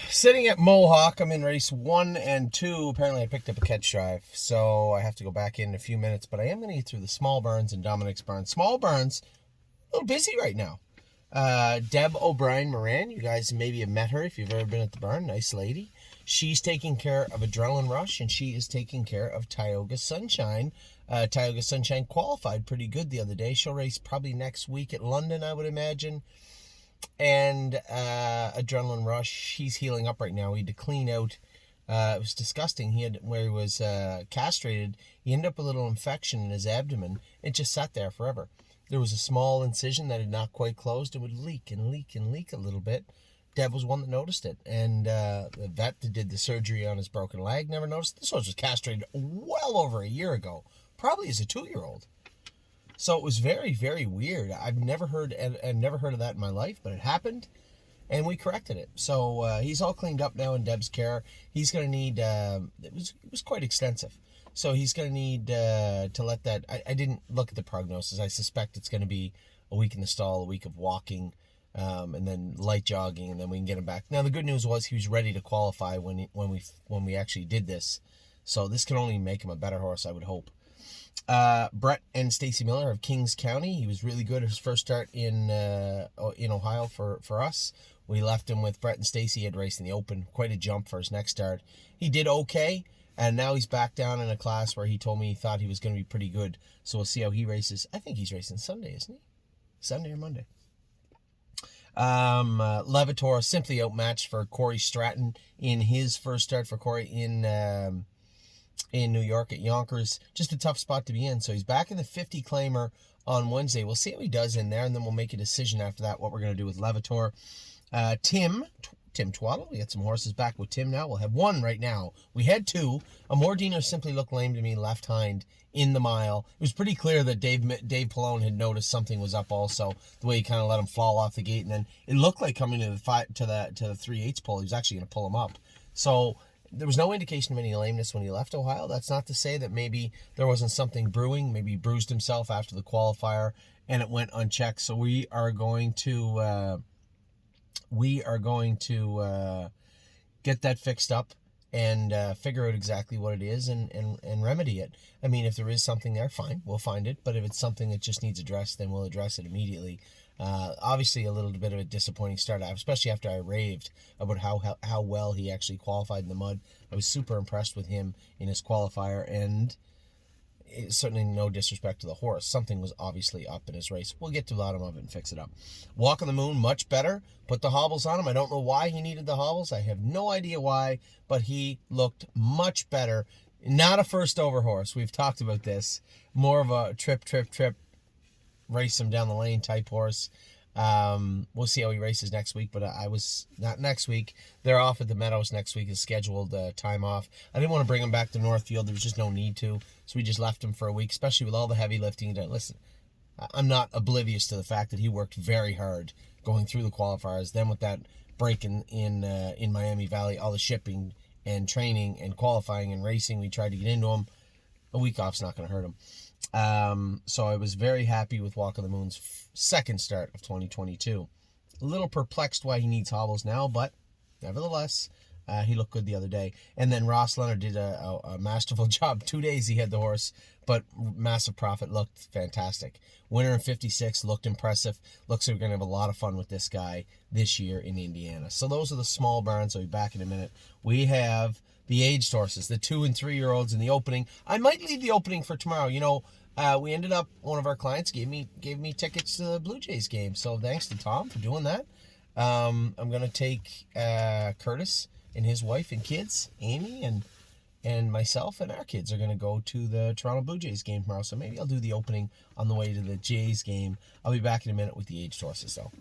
Sitting at Mohawk, I'm in race 1 and 2. Apparently, I picked up a catch drive, so I have to go back in a few minutes. But I am going to get through the Small Burns and Dominic's Barn. Small Burns, a little busy right now. Deb O'Brien Moran, you guys maybe have met her if you've ever been at the barn. Nice lady. She's taking care of Adrenaline Rush, and she is taking care of Tioga Sunshine. Tioga Sunshine qualified pretty good the other day. She'll race probably next week at London, I would imagine. And Adrenaline Rush, he's healing up right now. He had to clean out. It was disgusting. Where he was castrated, he ended up with a little infection in his abdomen. It just sat there forever. There was a small incision that had not quite closed. It would leak and leak and leak a little bit. Deb was one that noticed it. And the vet that did the surgery on his broken leg never noticed. This horse was castrated well over a year ago, probably as a 2-year-old. So it was very, very weird. I've never heard of that in my life, but it happened, and we corrected it. So he's all cleaned up now in Deb's care. He's going to need, it was quite extensive. So he's going to need to let that, I didn't look at the prognosis. I suspect it's going to be a week in the stall, a week of walking, and then light jogging, and then we can get him back. Now, the good news was he was ready to qualify when we actually did this. So this can only make him a better horse, I would hope. Brett and Stacy Miller of Kings County. He was really good at his first start in Ohio for us. We left him with Brett and Stacy. He had raced in the Open. Quite a jump for his next start. He did okay, and now he's back down in a class where he told me he thought he was going to be pretty good. So we'll see how he races. I think he's racing Sunday, isn't he? Sunday or Monday. Levitor simply outmatched for Corey Stratton in his first start for Corey in New York at Yonkers. Just a tough spot to be in. So he's back in the 50 claimer on Wednesday. We'll see how he does in there, and then we'll make a decision after that what we're going to do with Levitor. Tim Twaddle. We got some horses back with Tim now. We'll have one right now. We had two. Amordino simply looked lame to me, left hind in the mile. It was pretty clear that Dave Pallone had noticed something was up also, the way he kind of let him fall off the gate, and then it looked like coming to the 3/8 pole, he was actually going to pull him up. So there was no indication of any lameness when he left Ohio. That's not to say that maybe there wasn't something brewing. Maybe he bruised himself after the qualifier and it went unchecked. So we are going to get that fixed up and figure out exactly what it is and remedy it. I mean, if there is something there, fine, we'll find it. But if it's something that just needs addressed, then we'll address it immediately. Obviously, a little bit of a disappointing start, especially after I raved about how well he actually qualified in the mud. I was super impressed with him in his qualifier, and certainly no disrespect to the horse. Something was obviously up in his race. We'll get to the bottom of it and fix it up. Walk on the Moon, much better. Put the hobbles on him. I don't know why he needed the hobbles. I have no idea why, but he looked much better. Not a first over horse. We've talked about this. More of a trip, race him down the lane type horse. We'll see how he races next week, but I was not next week. They're off at the Meadows next week, is scheduled time off. I didn't want to bring him back to Northfield. There was just no need to, so we just left him for a week, especially with all the heavy lifting. Listen, I'm not oblivious to the fact that he worked very hard going through the qualifiers. Then with that break in Miami Valley, all the shipping and training and qualifying and racing, we tried to get into him. A week off's not going to hurt him. So I was very happy with Walk on the Moon's second start of 2022. A little perplexed why he needs hobbles now, but nevertheless, he looked good the other day. And then Ross Leonard did a masterful job. 2 days he had the horse, but massive profit, looked fantastic. Winner in 56, looked impressive. Looks like we're going to have a lot of fun with this guy this year in Indiana. So those are the small barns. I'll be back in a minute. We have the aged horses, the 2 and 3 year olds in the opening. I might leave the opening for tomorrow. You know, we ended up, one of our clients gave me tickets to the Blue Jays game. So thanks to Tom for doing that. I'm going to take Curtis and his wife and kids, Amy and myself and our kids are going to go to the Toronto Blue Jays game tomorrow. So maybe I'll do the opening on the way to the Jays game. I'll be back in a minute with the aged horses though.